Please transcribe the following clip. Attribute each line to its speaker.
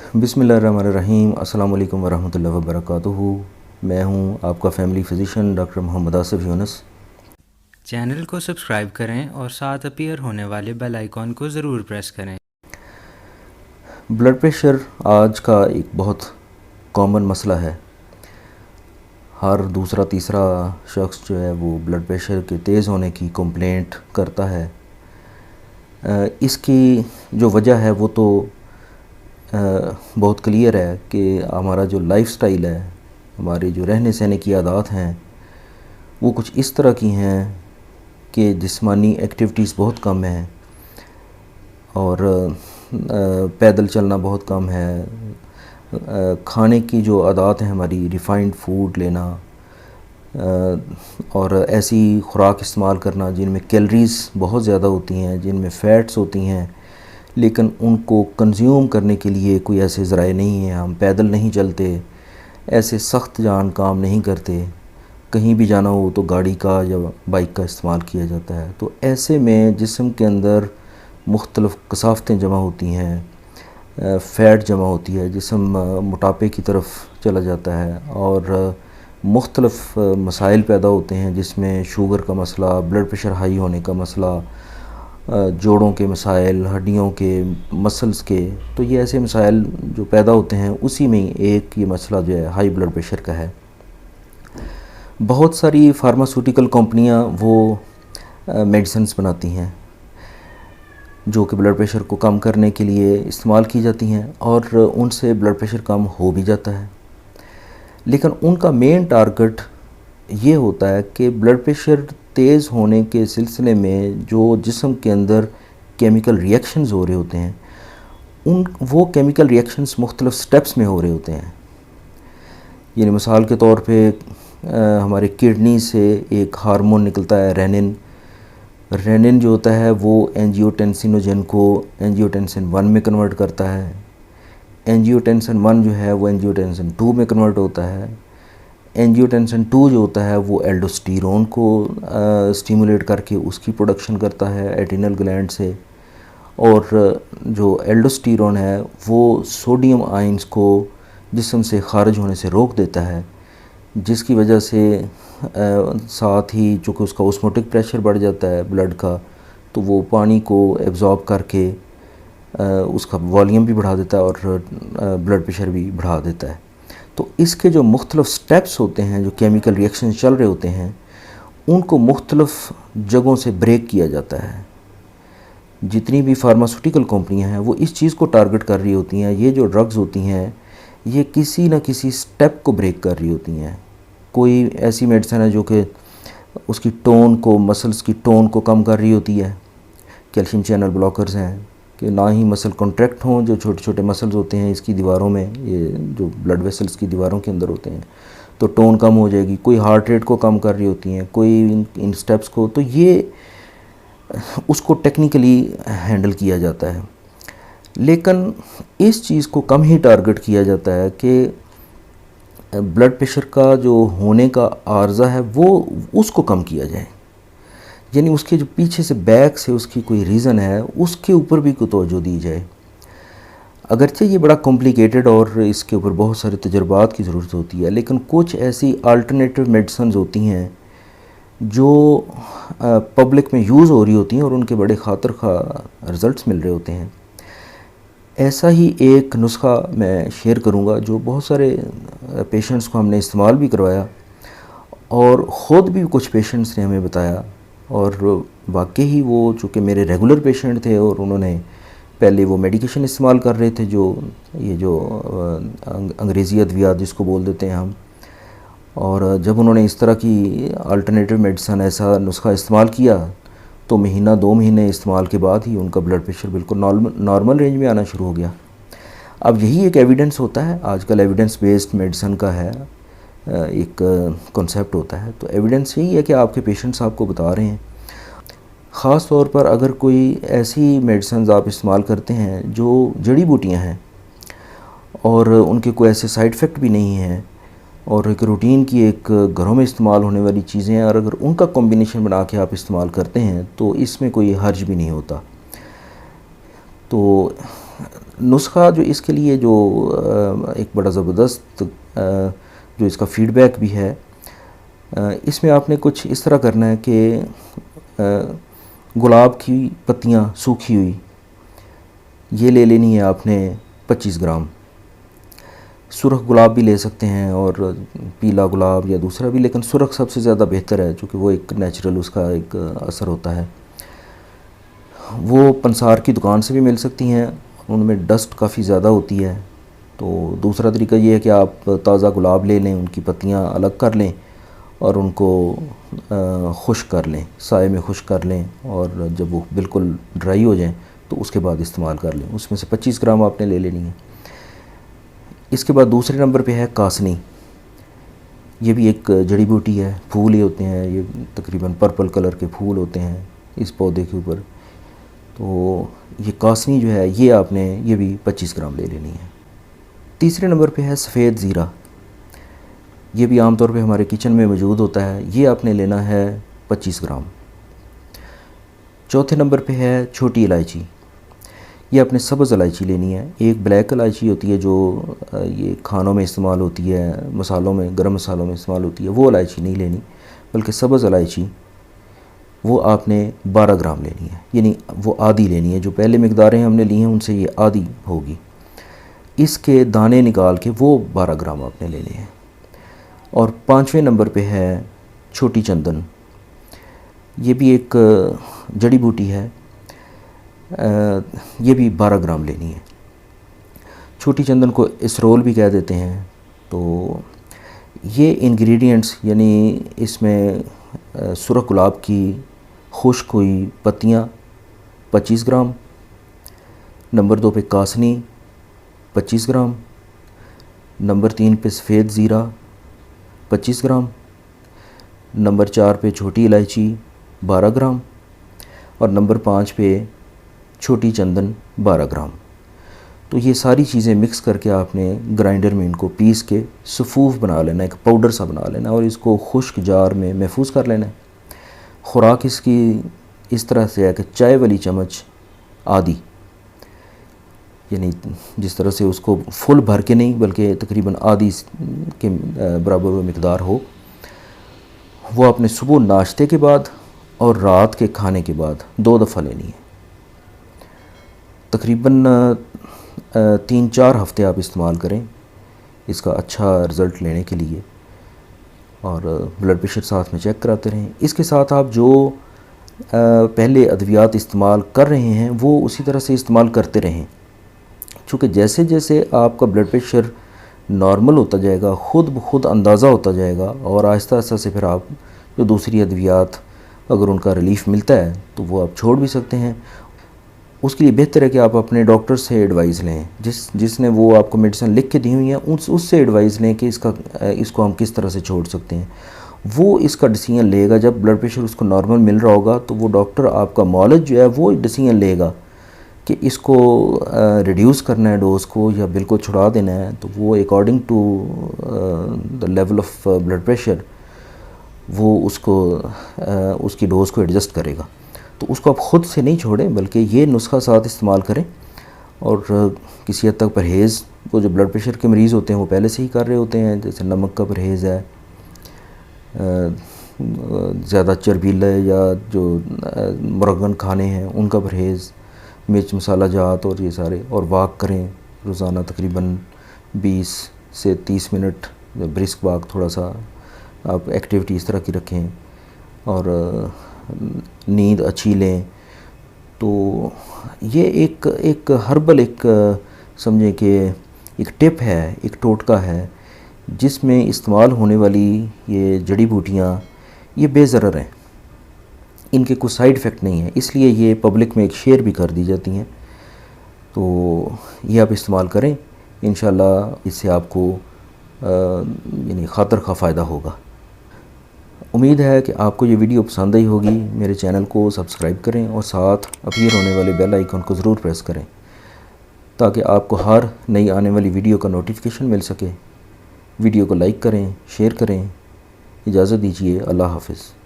Speaker 1: बिस्मिल्लाहिर्रहमानिर्रहीम। अस्सलाम वालेकुम वरहमतुल्लाहि वबरकातुहू। मैं हूं आपका family physician doctor Mohammad Asif Yunus.
Speaker 2: Channel को सब्सक्राइब करें और साथ अपीयर होने वाले बेल आइकॉन को ज़रूर प्रेस करें।
Speaker 1: ब्लड प्रेशर आज का एक बहुत कॉमन मसला है। हर दूसरा तीसरा शख्स जो है वो ब्लड प्रेशर के तेज़ होने की कंप्लेंट करता है। इसकी जो वजह है वो तो बहुत क्लियर है कि हमारा जो लाइफस्टाइल है, हमारी जो रहने सहने की आदत हैं वो कुछ इस तरह की हैं कि जिस्मानी एक्टिविटीज़ बहुत कम है और पैदल चलना बहुत कम है। खाने की जो आदत है हमारी, रिफ़ाइंड फूड लेना और ऐसी खुराक इस्तेमाल करना जिनमें कैलोरीज़ बहुत ज़्यादा होती हैं, जिनमें फ़ैट्स होती हैं, लेकिन उनको कंज्यूम करने के लिए कोई ऐसे ज़राए नहीं हैं। हम पैदल नहीं चलते, ऐसे सख्त जान काम नहीं करते। कहीं भी जाना हो तो गाड़ी का या बाइक का इस्तेमाल किया जाता है। तो ऐसे में जिस्म के अंदर मुख्तलिफ़ कसाफ़तें जमा होती हैं, फ़ैट जमा होती है, जिस्म मोटापे की तरफ चला जाता है और मुख्तलिफ़ मसाइल पैदा होते हैं, जिसमें शुगर का मसला, ब्लड प्रेशर हाई होने का मसला, जोड़ों के मसाइल, हड्डियों के, मसल्स के। तो ये ऐसे मसाइल जो पैदा होते हैं, उसी में एक ये मसला जो है हाई ब्लड प्रेशर का है। बहुत सारी फार्मास्यूटिकल कंपनियां वो मेडिसिन्स बनाती हैं जो कि ब्लड प्रेशर को कम करने के लिए इस्तेमाल की जाती हैं और उनसे ब्लड प्रेशर कम हो भी जाता है। लेकिन उनका मेन टारगेट ये होता है कि ब्लड प्रेशर तेज़ होने के सिलसिले में जो जिस्म के अंदर केमिकल रिएक्शंस हो रहे होते हैं, वो केमिकल रिएक्शंस मुख्तलिफ़ स्टेप्स में हो रहे होते हैं। यानी मिसाल के तौर पे हमारे किडनी से एक हार्मोन निकलता है रेनिन। रेनिन जो होता है वो एंजियोटेंसिनोजन को एंजियोटेंसिन 1 में कन्वर्ट करता है। एंजियोटेंसिन 1 जो है वो एंजियोटेंसिन 2 में कन्वर्ट होता है। एंजियोटेंसिन 2 जो होता है वो एल्डोस्टेरोन को स्टिमुलेट करके उसकी प्रोडक्शन करता है एड्रिनल ग्लैंड से। और जो एल्डोस्टेरोन है वो सोडियम आयंस को जिस्म से ख़ारिज होने से रोक देता है, जिसकी वजह से साथ ही चूँकि उसका ऑस्मोटिक प्रेशर बढ़ जाता है ब्लड का, तो वो पानी को एब्ज़ॉर्ब करके उसका वॉल्यूम भी बढ़ा देता है और ब्लड प्रेशर भी बढ़ा देता है। तो इसके जो मुख्तलिफ़ स्टेप्स होते हैं, जो केमिकल रिएक्शन चल रहे होते हैं, उनको मुख्तलिफ़ जगहों से ब्रेक किया जाता है। जितनी भी फार्मास्यूटिकल कंपनियां हैं वो इस चीज़ को टारगेट कर रही होती हैं। ये जो ड्रग्स होती हैं ये किसी न किसी स्टेप को ब्रेक कर रही होती हैं। कोई ऐसी मेडिसिन है जो कि उसकी टोन को, मसल्स की टोन को कम कर रही होती है। कैल्शियम चैनल ब्लॉकर्स हैं कि ना ही मसल कॉन्ट्रैक्ट हों, जो छोटे छोटे मसल्स होते हैं इसकी दीवारों में, ये जो ब्लड वेसल्स की दीवारों के अंदर होते हैं, तो टोन कम हो जाएगी। कोई हार्ट रेट को कम कर रही होती हैं, कोई इन स्टेप्स को। तो ये उसको टेक्निकली हैंडल किया जाता है। लेकिन इस चीज़ को कम ही टारगेट किया जाता है कि ब्लड प्रेशर का जो होने का आर्ज़ा है वो उसको कम किया जाए। यानी उसके जो पीछे से बैक से उसकी कोई रीज़न है उसके ऊपर भी कोई तवज्जो दी जाए। अगरचे ये बड़ा कॉम्प्लिकेटेड और इसके ऊपर बहुत सारे तजुर्बात की ज़रूरत होती है, लेकिन कुछ ऐसी अल्टरनेटिव मेडिसिन होती हैं जो पब्लिक में यूज़ हो रही होती हैं और उनके बड़े खातिर खा रिज़ल्ट्स मिल रहे होते हैं। ऐसा ही एक नुस्खा मैं शेयर करूंगा जो बहुत सारे पेशेंट्स को हमने इस्तेमाल भी करवाया और ख़ुद भी कुछ पेशेंट्स ने हमें बताया, और वाकई ही वो चूँकि मेरे रेगुलर पेशेंट थे और उन्होंने पहले वो मेडिकेशन इस्तेमाल कर रहे थे, जो ये जो अंग्रेज़ी अद्वियात जिसको बोल देते हैं हम। और जब उन्होंने इस तरह की अल्टरनेटिव मेडिसिन, ऐसा नुस्खा इस्तेमाल किया, तो महीना 2 महीने इस्तेमाल के बाद ही उनका ब्लड प्रेशर बिल्कुल नॉर्मल रेंज में आना शुरू हो गया। अब यही एक एविडेंस होता है, आजकल एविडेंस बेस्ड मेडिसिन का है एक कॉन्सेप्ट होता है। तो एविडेंस यही है कि आपके पेशेंट्स आपको बता रहे हैं। ख़ास तौर पर अगर कोई ऐसी मेडिसिन आप इस्तेमाल करते हैं जो जड़ी बूटियाँ हैं और उनके कोई ऐसे साइड इफ़ेक्ट भी नहीं हैं और एक रूटीन की, एक घरों में इस्तेमाल होने वाली चीज़ें हैं, और अगर उनका कॉम्बिनेशन बना के आप इस्तेमाल करते हैं तो इसमें कोई हर्ज भी नहीं होता। तो नुस्खा जो इसके लिए जो एक बड़ा ज़बरदस्त जो इसका फ़ीडबैक भी है, इसमें आपने कुछ इस तरह करना है कि गुलाब की पत्तियाँ सूखी हुई ये ले लेनी है आपने 25 ग्राम। सुरख गुलाब भी ले सकते हैं और पीला गुलाब या दूसरा भी, लेकिन सुरख सबसे ज़्यादा बेहतर है क्योंकि वो एक नेचुरल उसका एक असर होता है। वो पंसार की दुकान से भी मिल सकती हैं, उनमें डस्ट काफ़ी ज़्यादा होती है। तो दूसरा तरीका ये है कि आप ताज़ा गुलाब ले लें, उनकी पत्तियाँ अलग कर लें और उनको खुश्क कर लें, साए में खुश्क कर लें, और जब वो बिल्कुल ड्राई हो जाएं तो उसके बाद इस्तेमाल कर लें। उसमें से 25 ग्राम आपने ले लेनी है। इसके बाद दूसरे नंबर पे है कासनी। ये भी एक जड़ी बूटी है, फूल ये होते हैं, ये तकरीबन पर्पल कलर के फूल होते हैं इस पौधे के ऊपर। तो ये कासनी जो है ये भी 25 ग्राम ले लेनी है। तीसरे नंबर पे है सफ़ेद ज़ीरा। ये भी आमतौर पे हमारे किचन में मौजूद होता है, ये आपने लेना है 25 ग्राम। चौथे नंबर पे है छोटी इलायची। ये आपने सब्ज़ इलायची लेनी है। एक ब्लैक इलायची होती है जो ये खानों में इस्तेमाल होती है, मसालों में, गरम मसालों में इस्तेमाल होती है, वो इलायची नहीं लेनी, बल्कि सब्ज़ इलायची वो आपने 12 ग्राम लेनी है, यानी वो आधी लेनी है। जो पहले मकदारें हमने ली हैं उनसे ये आधी होगी। इसके दाने निकाल के वो 12 ग्राम आपने लेने हैं। और पाँचवें नंबर पे है छोटी चंदन। ये भी एक जड़ी बूटी है, ये भी 12 ग्राम लेनी है। छोटी चंदन को इसरोल भी कह देते हैं। तो ये इंग्रेडिएंट्स, यानी इसमें सुरख गुलाब की खुश्क हुई पत्तियाँ 25 ग्राम, नंबर 2 पे कासनी 25 ग्राम, नंबर 3 पे सफ़ेद ज़ीरा 25 ग्राम, नंबर 4 पे छोटी इलायची 12 ग्राम और नंबर 5 पे छोटी चंदन 12 ग्राम। तो ये सारी चीज़ें मिक्स करके आपने ग्राइंडर में इनको पीस के सफ़ूफ बना लेना, एक पाउडर सा बना लेना और इसको खुश्क जार में महफूज कर लेना है। ख़ुराक इसकी इस तरह से है कि चाय वाली चम्मच आधी, यानी जिस तरह से उसको फुल भर के नहीं बल्कि तकरीबन आधी के बराबर वो मकदार हो, वो आपने सुबह नाश्ते के बाद और रात के खाने के बाद 2 दफ़ा लेनी है। तकरीबन 3-4 हफ़्ते आप इस्तेमाल करें इसका अच्छा रिज़ल्ट लेने के लिए, और ब्लड प्रेशर साथ में चेक कराते रहें। इसके साथ आप जो पहले अद्वियात इस्तेमाल कर रहे हैं वो उसी तरह से इस्तेमाल करते रहें, चूँकि जैसे जैसे आपका ब्लड प्रेशर नॉर्मल होता जाएगा, ख़ुद ब खुद अंदाज़ा होता जाएगा, और आहिस्ता आहिस्ता से फिर आप जो दूसरी अद्वियात अगर उनका रिलीफ़ मिलता है तो वो आप छोड़ भी सकते हैं। उसके लिए बेहतर है कि आप अपने डॉक्टर से एडवाइस लें, जिसने वो आपको मेडिसिन लिख के दी हुई हैं, उससे एडवाइस लें कि इसको हम किस तरह से छोड़ सकते हैं। वो इसका डिसीजन लेगा जब ब्लड प्रेशर उसको नॉर्मल मिल रहा होगा, तो वो डॉक्टर आपका मौलज जो है वो डिसीजन लेगा कि इसको रिड्यूस करना है डोज़ को या बिल्कुल छुड़ा देना है। तो वो according to the level of blood pressure वो उसकी डोज़ को एडजस्ट करेगा। तो उसको आप ख़ुद से नहीं छोड़ें, बल्कि ये नुस्खा साथ इस्तेमाल करें। और किसी हद तक परहेज़ वो जो ब्लड प्रेशर के मरीज़ होते हैं वो पहले से ही कर रहे होते हैं, जैसे नमक का परहेज़ है, ज़्यादा चर्बीले या जो मुरगन खाने हैं उनका परहेज़, मिर्च मसाला जात और ये सारे, और वॉक करें रोज़ाना तकरीबन 20 से 30 मिनट ब्रिस्क वॉक, थोड़ा सा आप एक्टिविटी इस तरह की रखें, और नींद अच्छी लें। तो ये एक हर्बल समझें कि एक टिप है, एक टोटका है, जिसमें इस्तेमाल होने वाली ये जड़ी बूटियाँ ये बेज़रर हैं, इनके कोई साइड इफ़ेक्ट नहीं है, इसलिए ये पब्लिक में एक शेयर भी कर दी जाती हैं। तो ये आप इस्तेमाल करें, इंशाल्लाह इससे आपको यानी खातर का फ़ायदा होगा। उम्मीद है कि आपको ये वीडियो पसंद आई होगी। मेरे चैनल को सब्सक्राइब करें और साथ अपीयर होने वाले बेल आइकन को ज़रूर प्रेस करें ताकि आपको हर नई आने वाली वीडियो का नोटिफिकेशन मिल सके। वीडियो को लाइक करें, शेयर करें। इजाज़त दीजिए, अल्लाह हाफ़िज़।